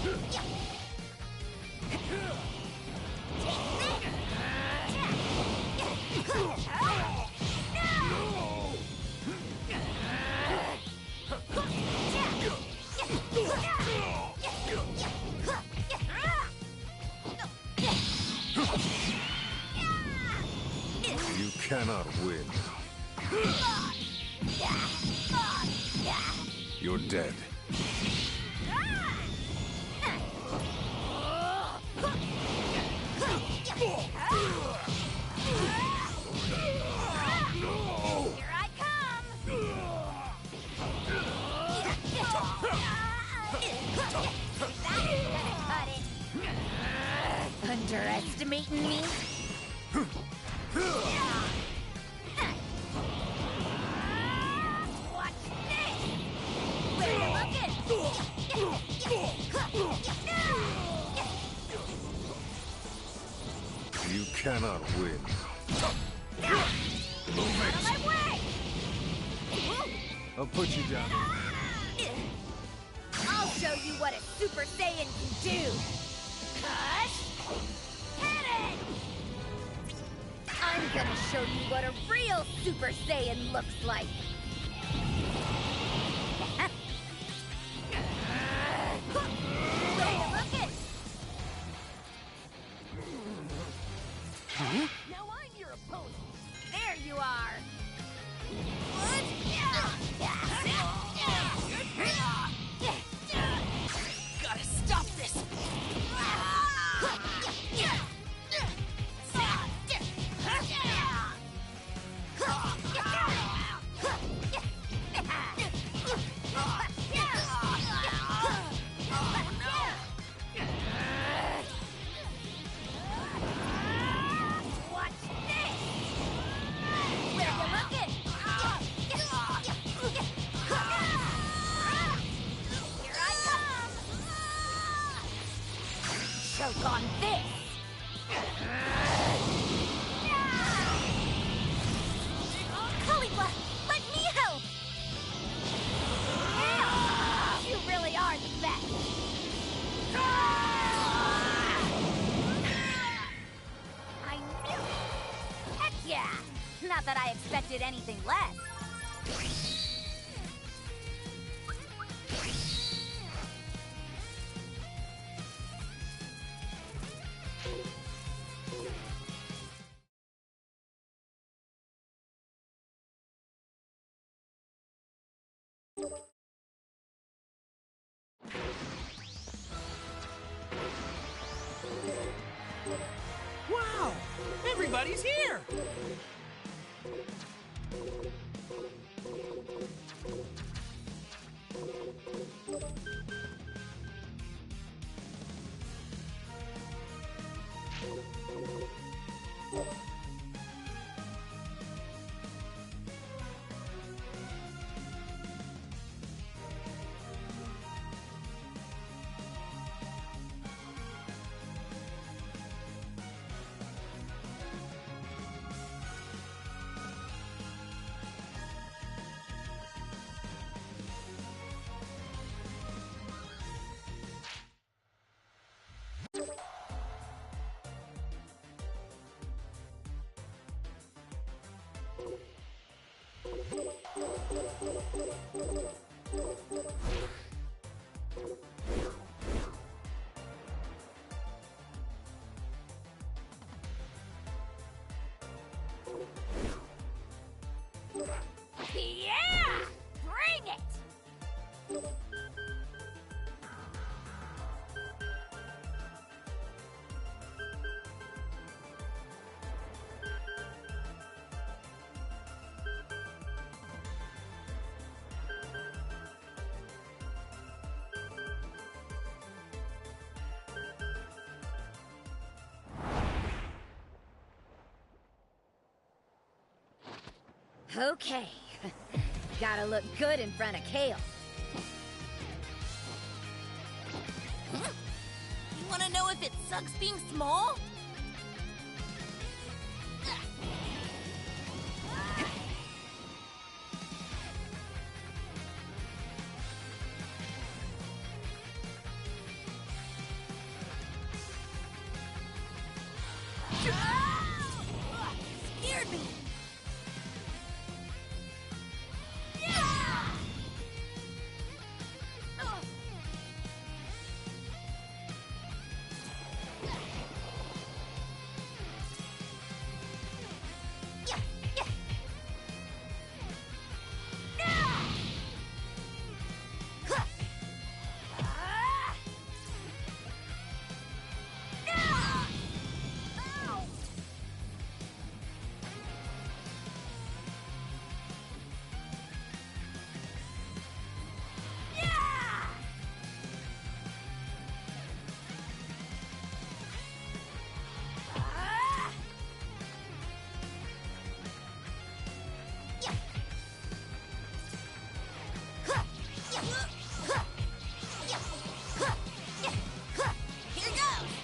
You cannot win. You're dead. Here I come! That's gonna cut it! Underestimating me? Watch this! Where you looking? You cannot win. Out of my way! I'll put you down. I'll show you what a Super Saiyan can do! Cut! Cannon! I'm gonna show you what a real Super Saiyan looks like! Where you looking? Now I'm your opponent! There you are! What? Gotta stop this! Watch this! Where you looking? Here I come! Choke on this! Caligula, let me help! You really are the best! I knew it! Heck yeah! Not that I expected anything less. Wow! Everybody's here! Yeah! Bring it! Okay. Gotta look good in front of Kale. You wanna know if it sucks being small? Here goes!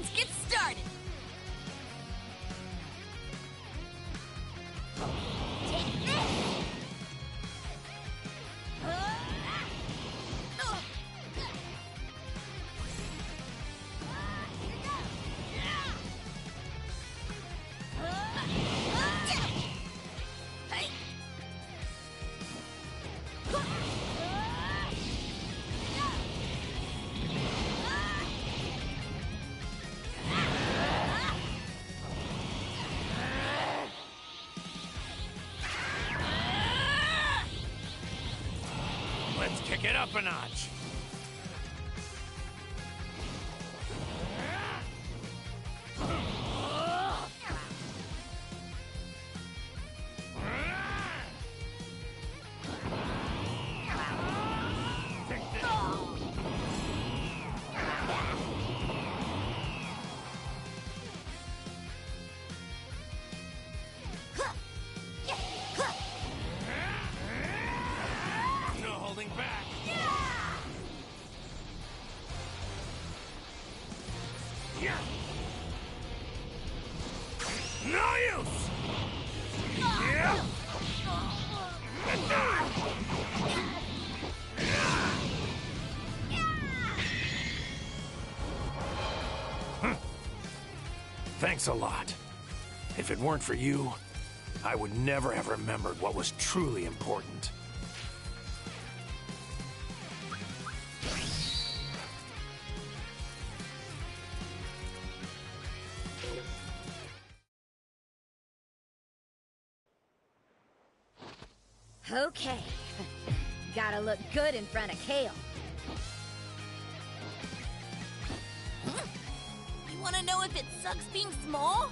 Let's get started! Take this! Let's kick it up a notch. No holding back. Yeah. No use. Yeah. Thanks a lot. If it weren't for you, I would never have remembered what was truly important. Okay. Gotta look good in front of Kale. You wanna know if it sucks being small?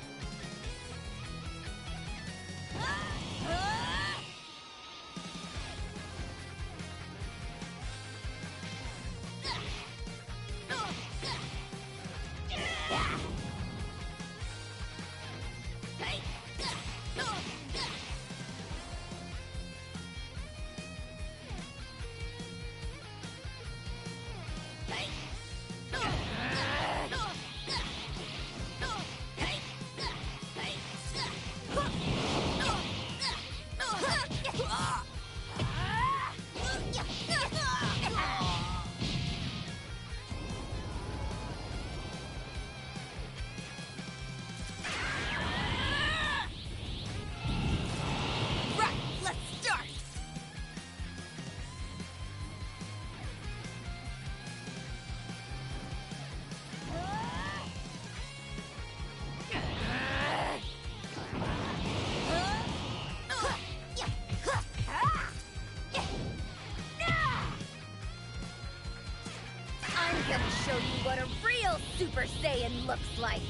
I'm gonna show you what a real Super Saiyan looks like.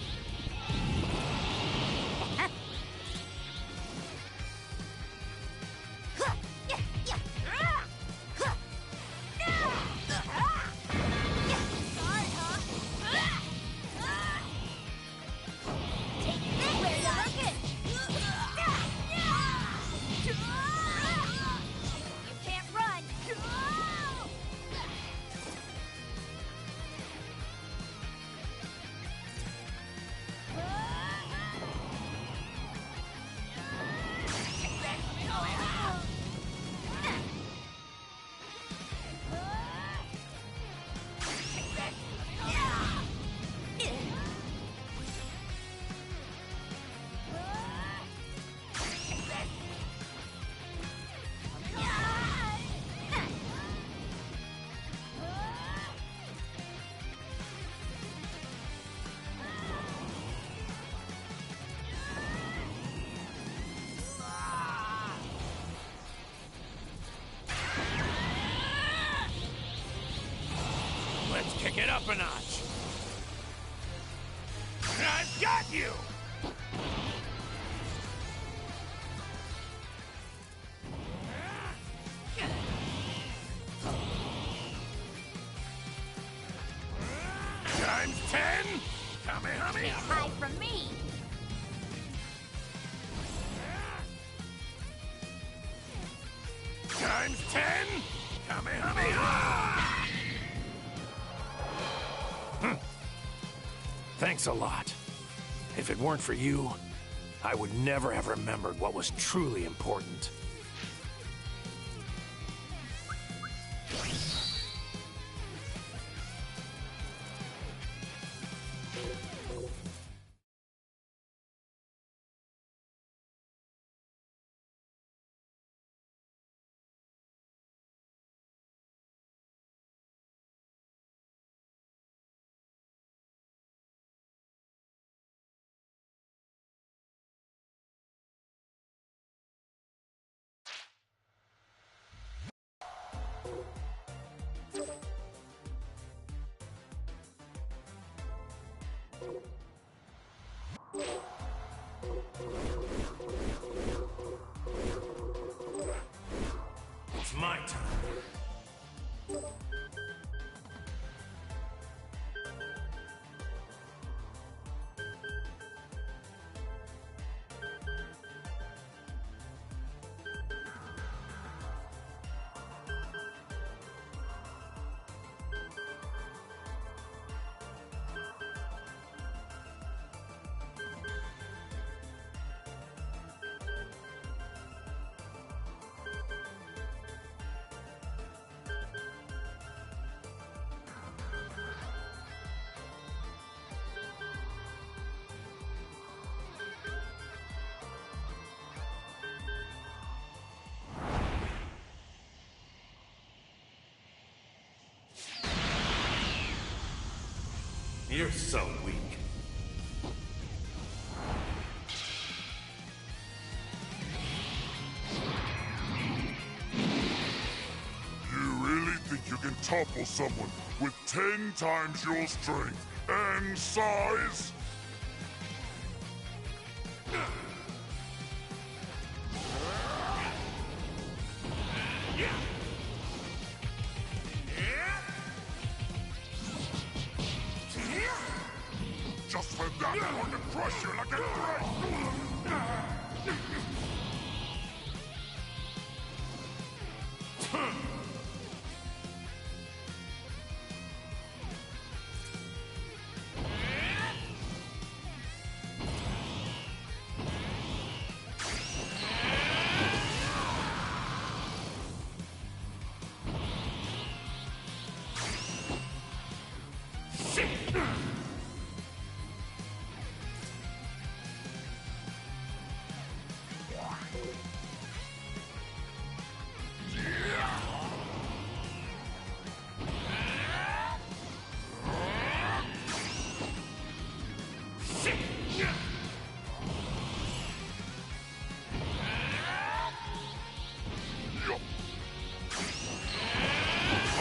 Let's kick it up a notch. I've got you! Times 10! Kamehameha! Hide from me! Times 10! Kamehameha! Thanks a lot. If it weren't for you, I would never have remembered what was truly important. It's my turn. You're so weak. You really think you can topple someone with 10 times your strength and size? Just for that, I'm going to crush you like a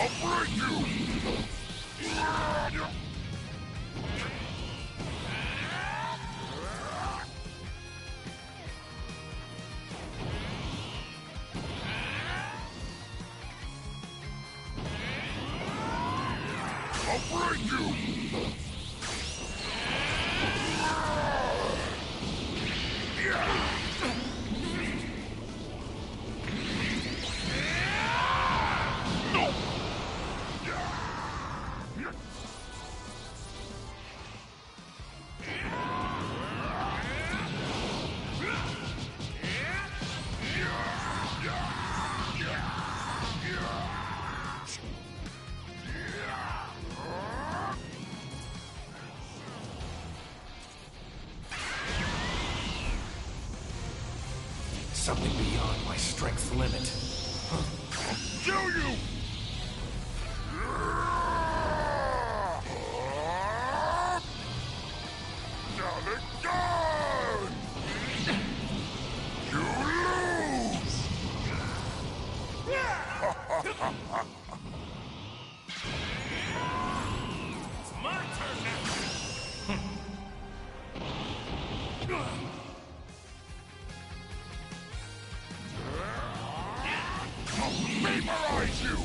I'll break you! I'll break you! Something beyond my strength's limit. I'll kill you! Now let go! You lose! It's my turn now! I'll vaporize you!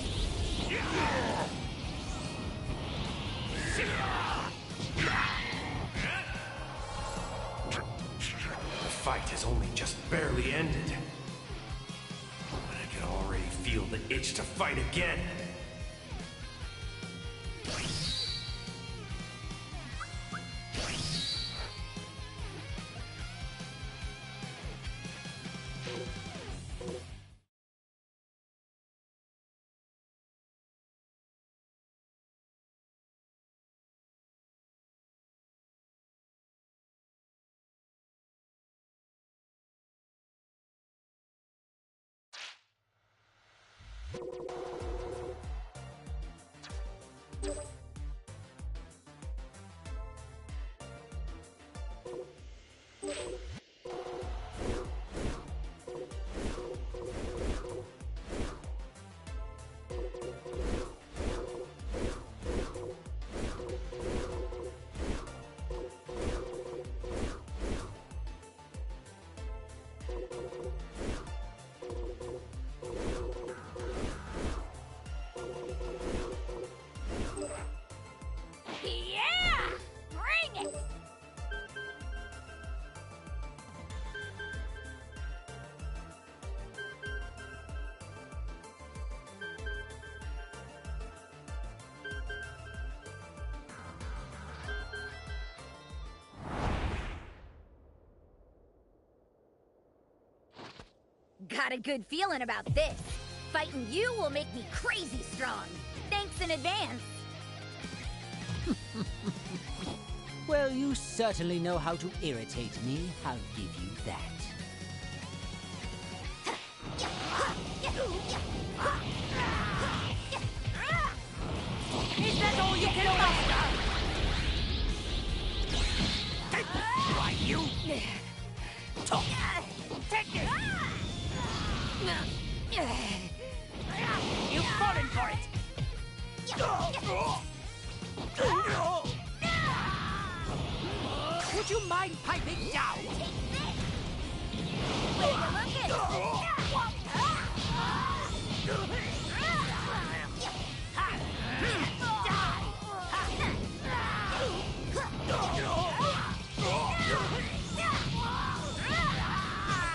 The fight has only just barely ended. But I can already feel the itch to fight again. Got a good feeling about this. Fighting you will make me crazy strong. Thanks in advance. Well, you certainly know how to irritate me. I'll give you that. Is that all you can muster? Why, you! Take it! You've fallen for it! Would you mind piping down? Where you looking?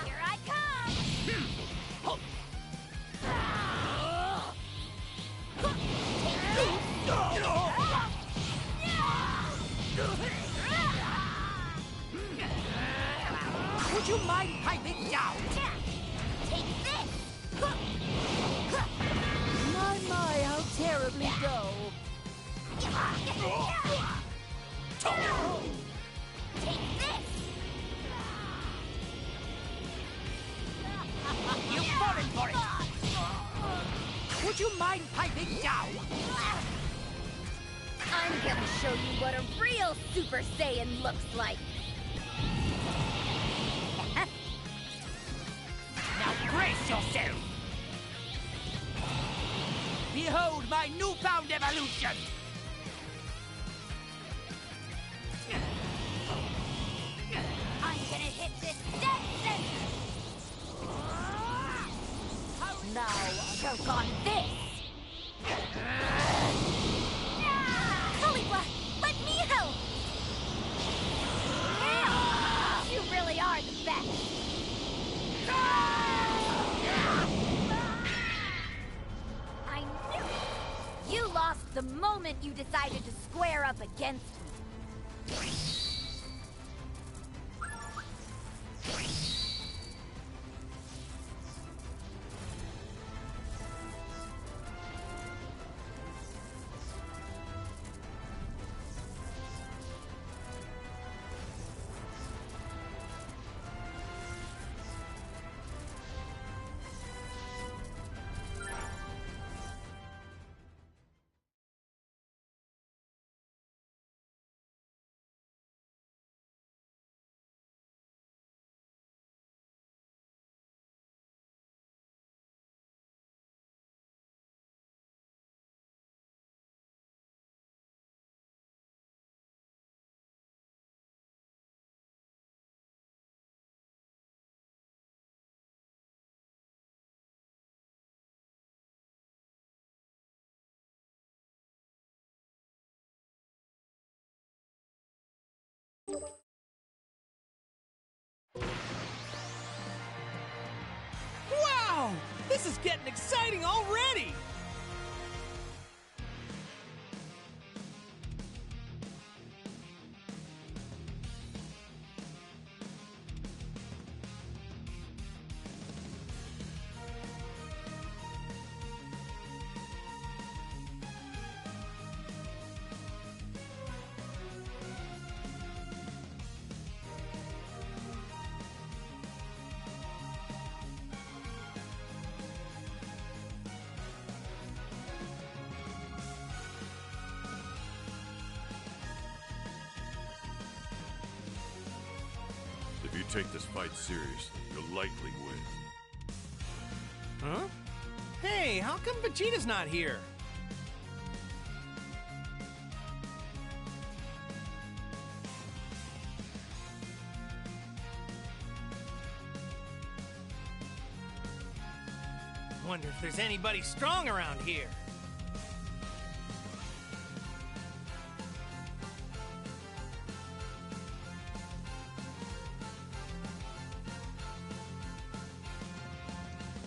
Here I come! Would you mind piping down? Take this! My, how terribly go. Take this! You've fallen for it! Would you mind piping down? I'm gonna show you what a real Super Saiyan looks like. Now brace yourself! Behold my newfound evolution! I'm gonna hit this dead center! Now, choke on this! Khalifa, let me help! Damn! You really are the best! I knew it! You lost the moment you decided to square up against me. Wow! This is getting exciting already! If you take this fight seriously, you'll likely win. Huh? Hey, how come Vegeta's not here? Wonder if there's anybody strong around here.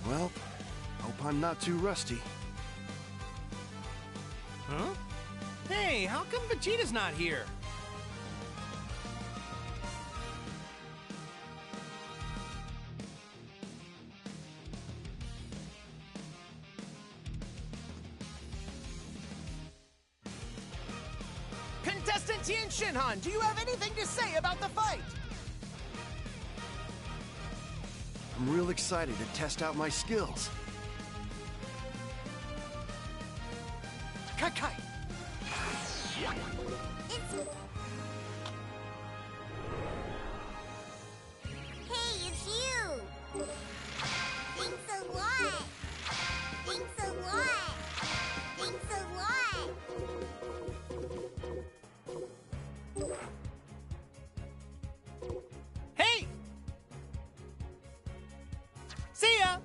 Well, hope I'm not too rusty. Huh? Hey, how come Vegeta's not here? Tien Shinhan, do you have anything to say about the fight? I'm real excited to test out my skills. Kai. Hey, it's you! Thanks a lot! Thanks a lot! Thanks a lot! Hey! See ya!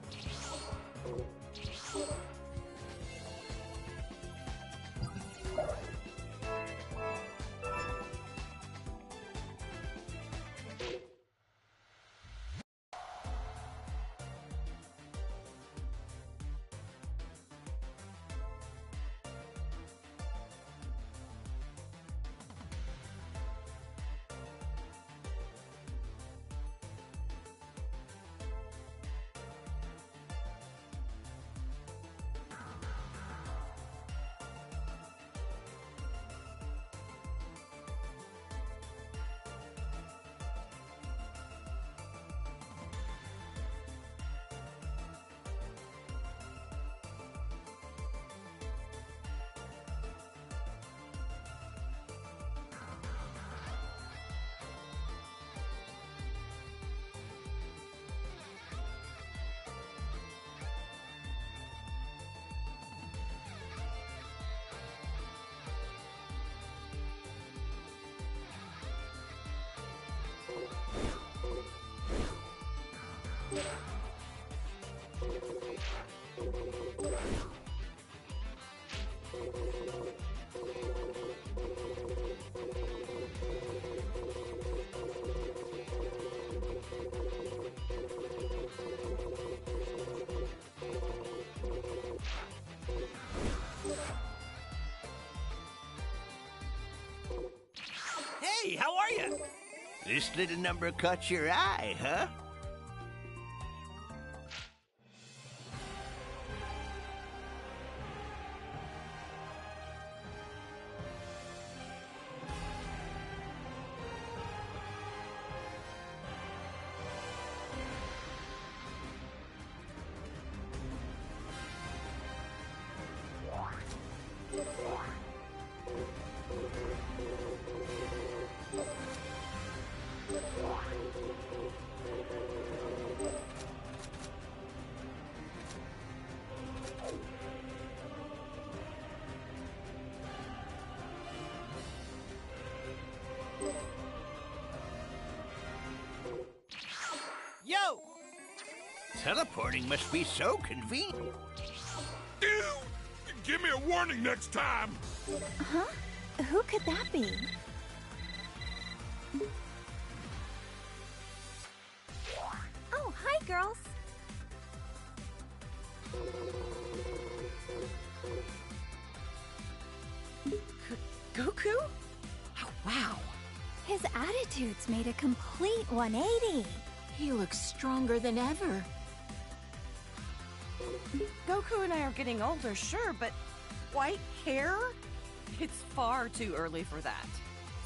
Hey, how are you? This little number caught your eye, huh? Yo! Teleporting must be so convenient. Ew! Give me a warning next time! Huh? Who could that be? Oh, hi, girls. Goku? Oh, wow. His attitude's made a complete 180. He looks stronger than ever. Goku and I are getting older, sure, but white hair? It's far too early for that.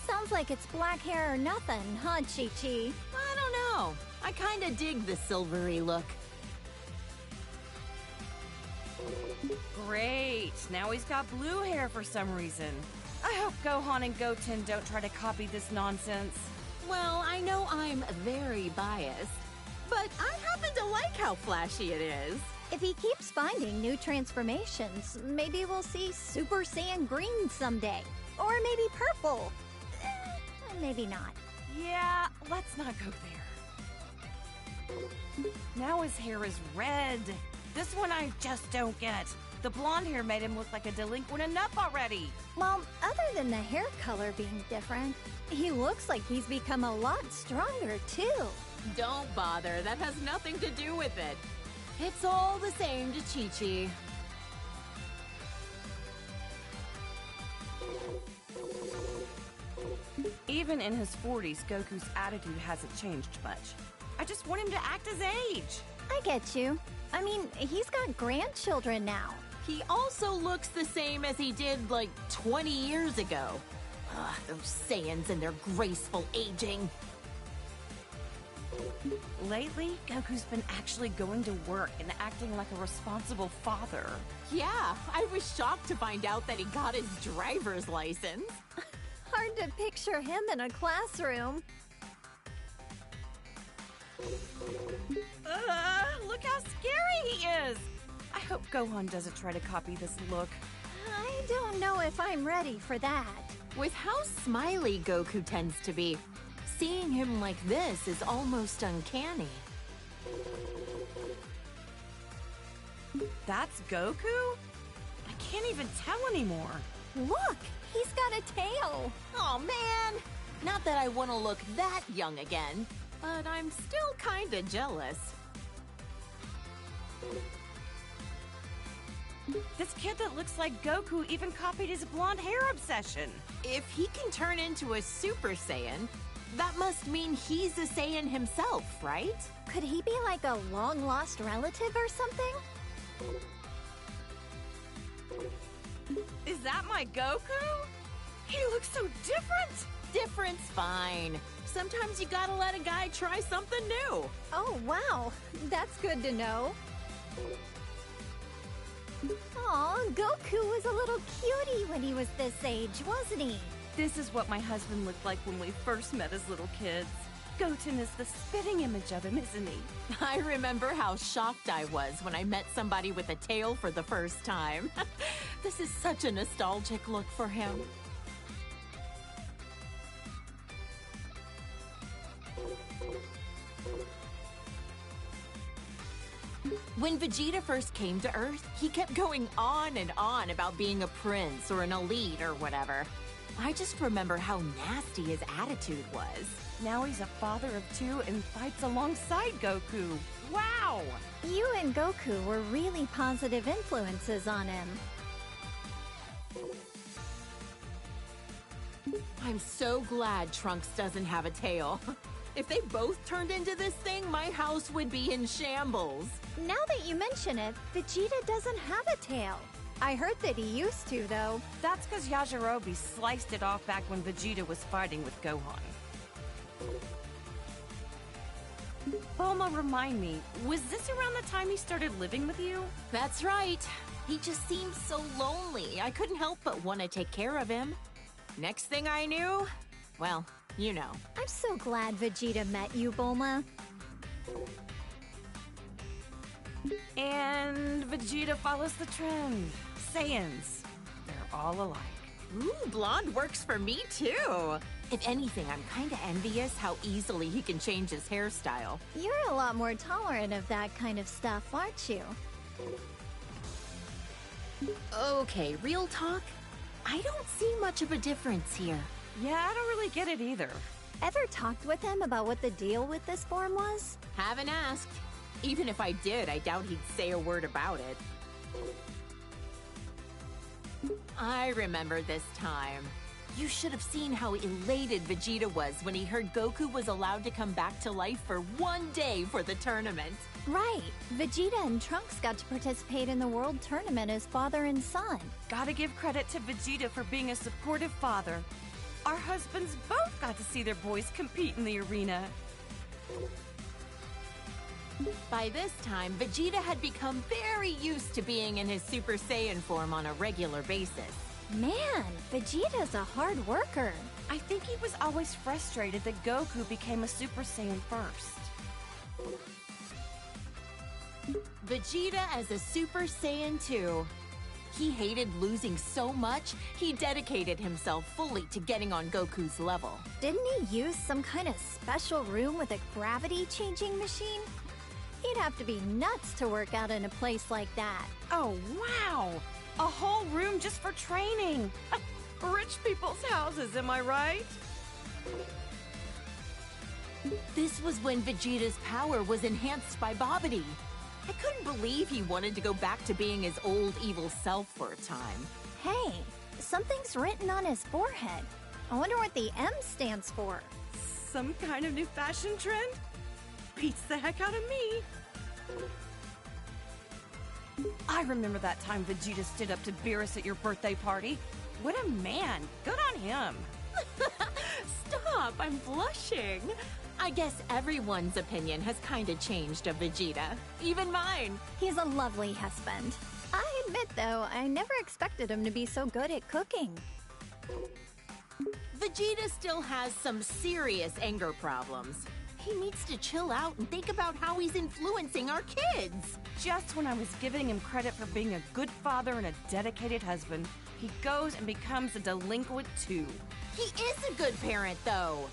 Sounds like it's black hair or nothing, huh, Chi-Chi? I don't know. I kinda dig the silvery look. Great, now he's got blue hair for some reason. I hope Gohan and Goten don't try to copy this nonsense. Well, I know I'm very biased, but I happen to like how flashy it is. If he keeps finding new transformations, maybe we'll see Super Saiyan Green someday. Or maybe purple. Maybe not. Yeah, let's not go there. Now his hair is red. This one I just don't get. The blonde hair made him look like a delinquent enough already. Well, other than the hair color being different, he looks like he's become a lot stronger, too. Don't bother, that has nothing to do with it. It's all the same to Chi-Chi. Even in his 40s, Goku's attitude hasn't changed much. I just want him to act his age. I get you. I mean, he's got grandchildren now. He also looks the same as he did, like, 20 years ago. Ugh, those Saiyans and their graceful aging. Lately, Goku's been actually going to work and acting like a responsible father. Yeah, I was shocked to find out that he got his driver's license. Hard to picture him in a classroom. Look how scary he is! I hope Gohan doesn't try to copy this look. I don't know if I'm ready for that. With how smiley Goku tends to be, seeing him like this is almost uncanny. That's Goku? I can't even tell anymore. Look, he's got a tail. Oh man! Not that I want to look that young again, but I'm still kinda jealous. This kid that looks like Goku even copied his blonde hair obsession. If he can turn into a Super Saiyan, that must mean he's a Saiyan himself, right? Could he be like a long-lost relative or something? Is that my Goku? He looks so different! Different's fine. Sometimes you gotta let a guy try something new. Oh, wow. That's good to know. Aw, Goku was a little cutie when he was this age, wasn't he? This is what my husband looked like when we first met as little kids. Goten is the spitting image of him, isn't he? I remember how shocked I was when I met somebody with a tail for the first time. This is such a nostalgic look for him. When Vegeta first came to Earth, he kept going on and on about being a prince or an elite or whatever. I just remember how nasty his attitude was. Now he's a father of two and fights alongside Goku. Wow! You and Goku were really positive influences on him. I'm so glad Trunks doesn't have a tail. If they both turned into this thing, my house would be in shambles. Now that you mention it, Vegeta doesn't have a tail. I heard that he used to, though. That's because Yajirobe sliced it off back when Vegeta was fighting with Gohan. Bulma, remind me, was this around the time he started living with you? That's right. He just seemed so lonely. I couldn't help but want to take care of him. Next thing I knew, well, you know. I'm so glad Vegeta met you, Bulma. And Vegeta follows the trend. Saiyans, they're all alike. Ooh, blonde works for me too. If anything, I'm kinda envious how easily he can change his hairstyle. You're a lot more tolerant of that kind of stuff, aren't you? Okay, real talk? I don't see much of a difference here. Yeah, I don't really get it either. Ever talked with him about what the deal with this form was? Haven't asked. Even if I did, I doubt he'd say a word about it. I remember this time. You should have seen how elated Vegeta was when he heard Goku was allowed to come back to life for one day for the tournament. Right. Vegeta and Trunks got to participate in the World Tournament as father and son. Gotta give credit to Vegeta for being a supportive father. Our husbands both got to see their boys compete in the arena. By this time, Vegeta had become very used to being in his Super Saiyan form on a regular basis. Man, Vegeta's a hard worker. I think he was always frustrated that Goku became a Super Saiyan first. Vegeta as a Super Saiyan 2. He hated losing so much, he dedicated himself fully to getting on Goku's level. Didn't he use some kind of special room with a gravity-changing machine? He'd have to be nuts to work out in a place like that. Oh, wow! A whole room just for training! Rich people's houses, am I right? This was when Vegeta's power was enhanced by Babidi. I couldn't believe he wanted to go back to being his old evil self for a time. Hey, something's written on his forehead. I wonder what the M stands for. Some kind of new fashion trend? Beats the heck out of me. I remember that time Vegeta stood up to Beerus at your birthday party. What a man. Good on him. Stop, I'm blushing. I guess everyone's opinion has kinda changed of Vegeta. Even mine. He's a lovely husband. I admit, though, I never expected him to be so good at cooking. Vegeta still has some serious anger problems. He needs to chill out and think about how he's influencing our kids. Just when I was giving him credit for being a good father and a dedicated husband, he goes and becomes a delinquent too. He is a good parent, though.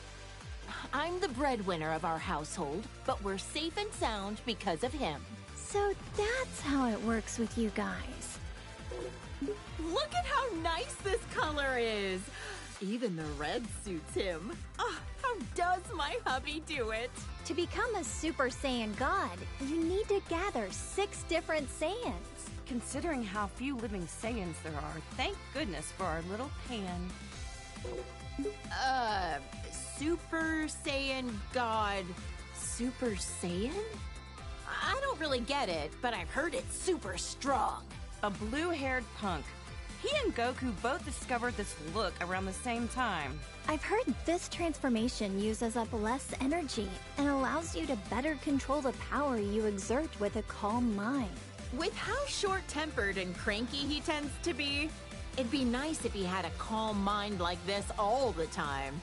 I'm the breadwinner of our household, but we're safe and sound because of him. So that's how it works with you guys. Look at how nice this color is. Even the red suits him. Oh, how does my hubby do it? To become a Super Saiyan God, you need to gather 6 different Saiyans. Considering how few living Saiyans there are, thank goodness for our little Pan. Super Saiyan God. Super Saiyan? I don't really get it, but I've heard it's super strong. A blue-haired punk. He and Goku both discovered this look around the same time. I've heard this transformation uses up less energy and allows you to better control the power you exert with a calm mind. With how short-tempered and cranky he tends to be, it'd be nice if he had a calm mind like this all the time.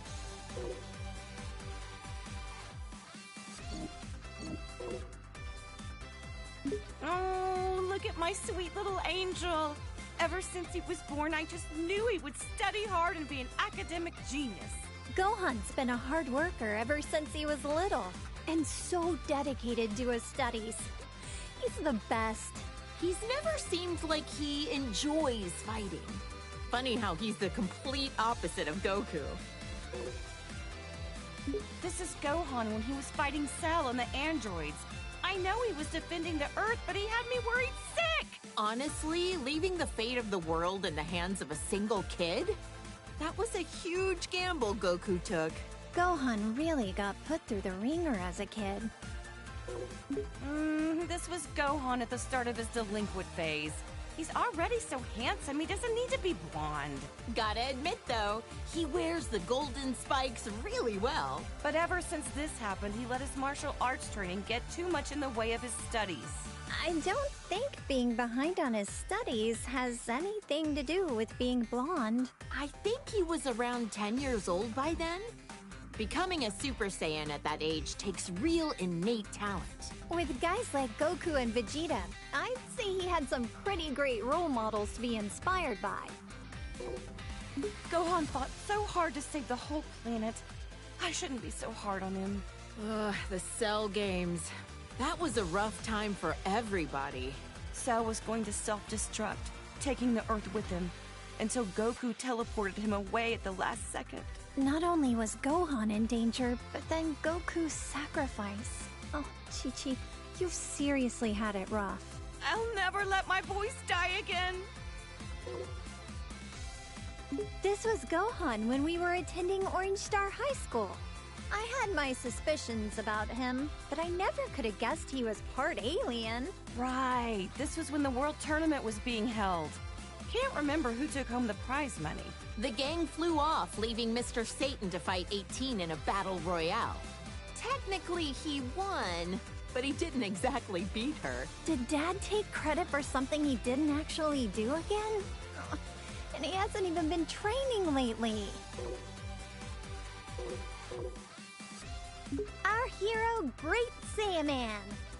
Oh, look at my sweet little angel. Ever since he was born, I just knew he would study hard and be an academic genius. Gohan's been a hard worker ever since he was little, and so dedicated to his studies. He's the best. He's never seemed like he enjoys fighting. Funny how he's the complete opposite of Goku. This is Gohan when he was fighting Cell and the androids. I know he was defending the Earth, but he had me worried sick! Honestly, leaving the fate of the world in the hands of a single kid? That was a huge gamble Goku took. Gohan really got put through the ringer as a kid. This was Gohan at the start of his delinquent phase. He's already so handsome, he doesn't need to be blonde. Gotta admit, though, he wears the golden spikes really well. But ever since this happened, he let his martial arts training get too much in the way of his studies. I don't think being behind on his studies has anything to do with being blonde. I think he was around 10 years old by then. Becoming a Super Saiyan at that age takes real innate talent. With guys like Goku and Vegeta, I'd say he had some pretty great role models to be inspired by. Gohan fought so hard to save the whole planet. I shouldn't be so hard on him. Ugh, the Cell games. That was a rough time for everybody. Cell was going to self-destruct, taking the Earth with him, until Goku teleported him away at the last second. Not only was Gohan in danger, but then Goku's sacrifice. Oh, Chi-Chi, you've seriously had it rough. I'll never let my boys die again. This was Gohan when we were attending Orange Star High School. I had my suspicions about him, but I never could have guessed he was part alien. Right, this was when the World Tournament was being held. Can't remember who took home the prize money. The gang flew off, leaving Mr. Satan to fight 18 in a battle royale. Technically, he won, but he didn't exactly beat her. Did Dad take credit for something he didn't actually do again? And he hasn't even been training lately. Our hero, Great Saiyaman,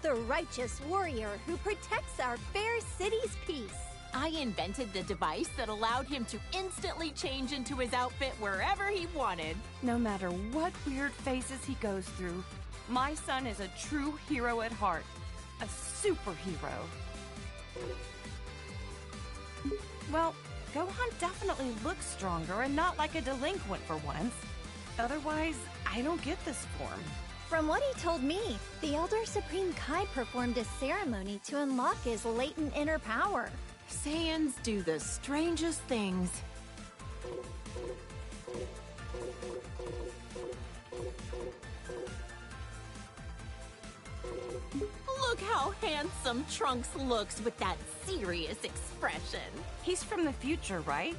the righteous warrior who protects our fair city's peace. I invented the device that allowed him to instantly change into his outfit wherever he wanted. No matter what weird phases he goes through, my son is a true hero at heart. A superhero. Well, Gohan definitely looks stronger and not like a delinquent for once. Otherwise, I don't get this form. From what he told me, the Elder Supreme Kai performed a ceremony to unlock his latent inner power. Saiyans do the strangest things. Look how handsome Trunks looks with that serious expression. He's from the future, right?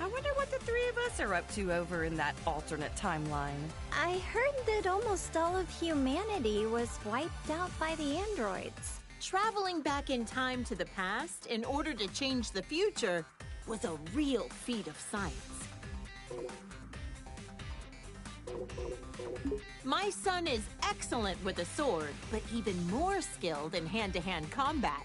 I wonder what the three of us are up to over in that alternate timeline. I heard that almost all of humanity was wiped out by the androids. Traveling back in time to the past in order to change the future was a real feat of science. My son is excellent with a sword, but even more skilled in hand-to-hand combat.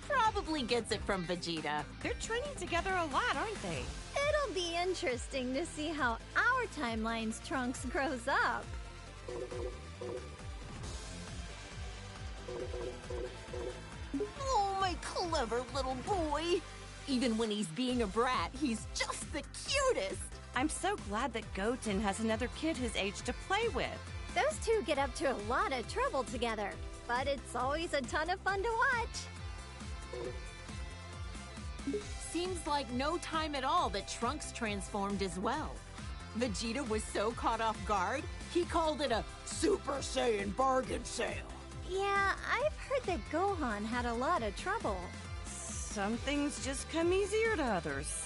Probably gets it from Vegeta. They're training together a lot, aren't they? It'll be interesting to see how our timeline's Trunks grows up. Oh, my clever little boy. Even when he's being a brat, he's just the cutest. I'm so glad that Goten has another kid his age to play with. Those two get up to a lot of trouble together, but it's always a ton of fun to watch. Seems like no time at all that Trunks transformed as well. Vegeta was so caught off guard, he called it a Super Saiyan bargain sale. Yeah, I've heard that Gohan had a lot of trouble. Some things just come easier to others.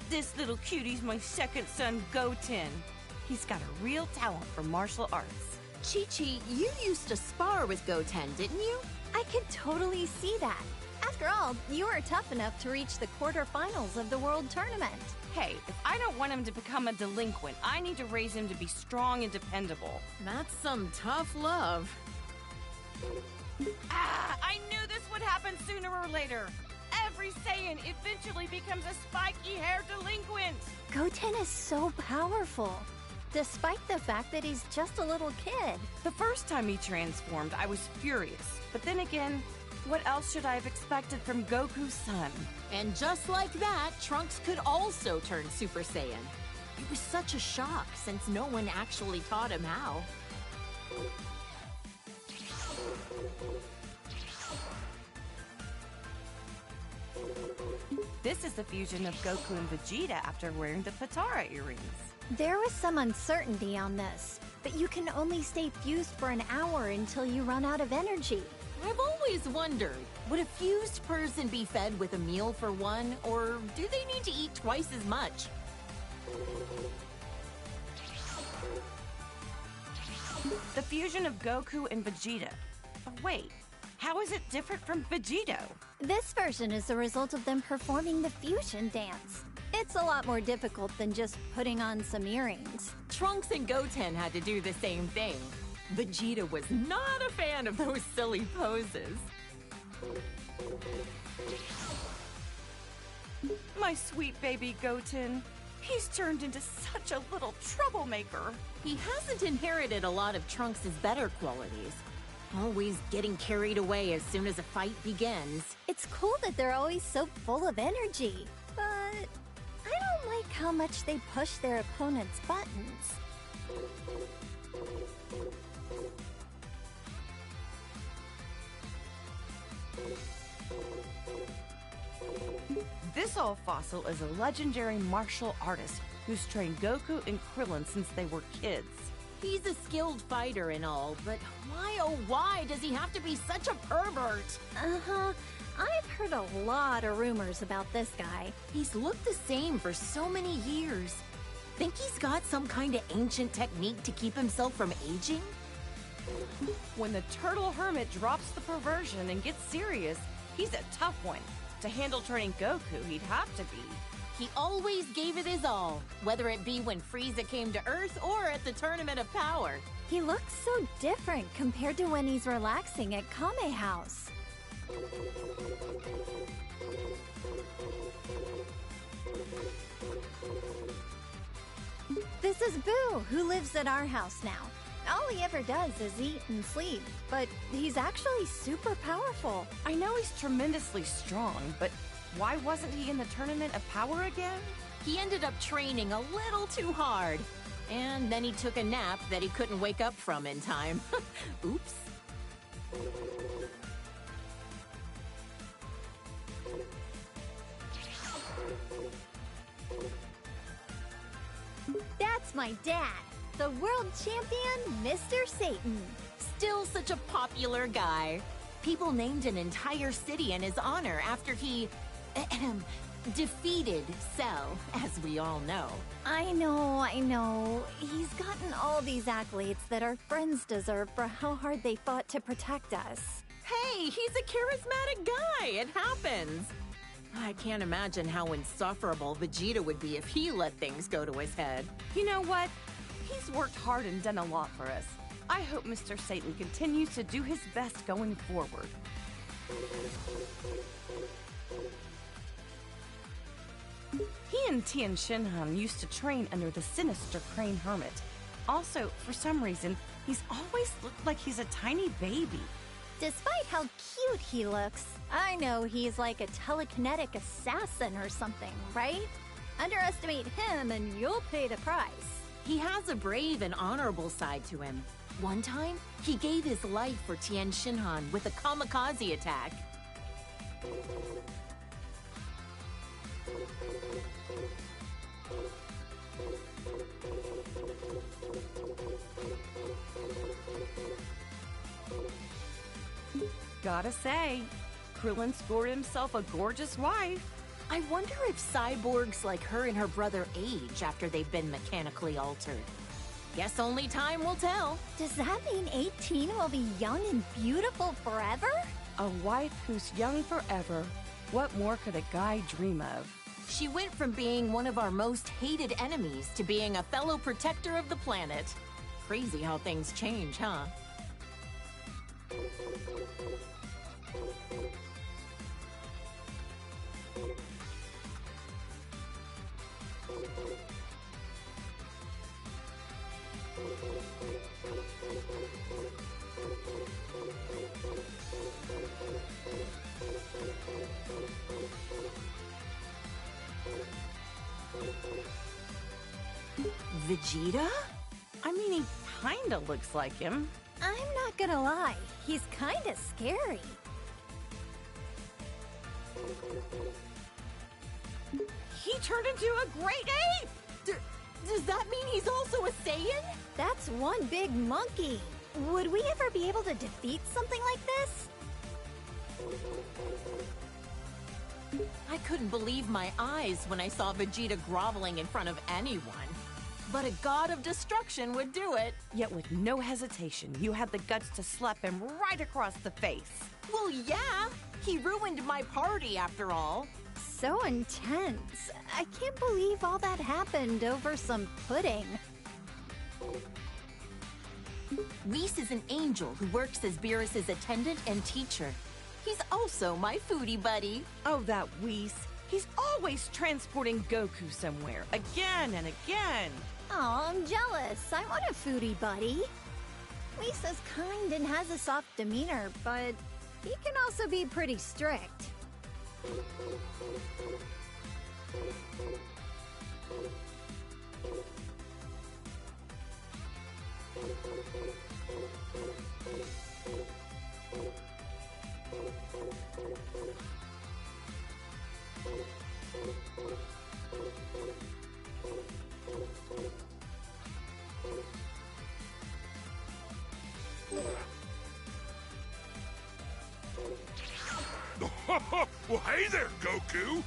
This little cutie's my second son, Goten. He's got a real talent for martial arts. Chi-Chi, you used to spar with Goten, didn't you? I could totally see that. After all, you were tough enough to reach the quarterfinals of the World Tournament. Hey, if I don't want him to become a delinquent, I need to raise him to be strong and dependable. That's some tough love. I knew this would happen sooner or later. Every Saiyan eventually becomes a spiky-haired delinquent. Goten is so powerful, despite the fact that he's just a little kid. The first time he transformed, I was furious. But then again, what else should I have expected from Goku's son? And just like that, Trunks could also turn Super Saiyan. It was such a shock since no one actually taught him how. This is the fusion of Goku and Vegeta after wearing the Patara earrings. There was some uncertainty on this, but you can only stay fused for an hour until you run out of energy. I've always wondered, would a fused person be fed with a meal for one, or do they need to eat twice as much? The fusion of Goku and Vegeta. Wait, how is it different from Vegito? This version is the result of them performing the fusion dance. It's a lot more difficult than just putting on some earrings. Trunks and Goten had to do the same thing. Vegeta was not a fan of those silly poses. My sweet baby Goten. He's turned into such a little troublemaker. He hasn't inherited a lot of Trunks' better qualities. Always getting carried away as soon as a fight begins. It's cool that they're always so full of energy, but I don't like how much they push their opponent's buttons. This old fossil is a legendary martial artist who's trained Goku and Krillin since they were kids. He's a skilled fighter and all, but why oh why does he have to be such a pervert? Uh-huh. I've heard a lot of rumors about this guy. He's looked the same for so many years. Think he's got some kind of ancient technique to keep himself from aging? When the turtle hermit drops the perversion and gets serious, he's a tough one. To handle training Goku, he'd have to be. He always gave it his all, whether it be when Frieza came to Earth or at the Tournament of Power. He looks so different compared to when he's relaxing at Kame House. This is Boo, who lives at our house now. All he ever does is eat and sleep, but he's actually super powerful. I know he's tremendously strong, but why wasn't he in the Tournament of Power again? He ended up training a little too hard. And then he took a nap that he couldn't wake up from in time. Oops. That's my dad, the world champion, Mr. Satan. Still such a popular guy. People named an entire city in his honor after he defeated Cell, as we all know. I know. He's gotten all these accolades that our friends deserve for how hard they fought to protect us. Hey, he's a charismatic guy. It happens. I can't imagine how insufferable Vegeta would be if he let things go to his head. You know what? He's worked hard and done a lot for us. I hope Mr. Satan continues to do his best going forward. He and Tien Shinhan used to train under the sinister Crane Hermit. Also, for some reason, he's always looked like he's a tiny baby. Despite how cute he looks, I know he's like a telekinetic assassin or something, right? Underestimate him and you'll pay the price. He has a brave and honorable side to him. One time, he gave his life for Tien Shinhan with a kamikaze attack. Gotta say, Krillin scored himself a gorgeous wife. I wonder if cyborgs like her and her brother age after they've been mechanically altered. Guess only time will tell. Does that mean 18 will be young and beautiful forever? A wife who's young forever. What more could a guy dream of? She went from being one of our most hated enemies to being a fellow protector of the planet. Crazy how things change, huh? Vegeta? I mean, he kinda looks like him. I'm not gonna lie, he's kinda scary. He turned into a great ape! Does that mean he's also a Saiyan? That's one big monkey. Would we ever be able to defeat something like this? I couldn't believe my eyes when I saw Vegeta groveling in front of anyone. But a god of destruction would do it. Yet with no hesitation, you had the guts to slap him right across the face. Well, yeah. He ruined my party, after all. So intense. I can't believe all that happened over some pudding. Whis is an angel who works as Beerus's attendant and teacher. He's also my foodie buddy. Oh, that Whis. He's always transporting Goku somewhere, again and again. Oh, I'm jealous. I want a foodie buddy. Lisa's kind and has a soft demeanor, but he can also be pretty strict. Well, hey there, Goku!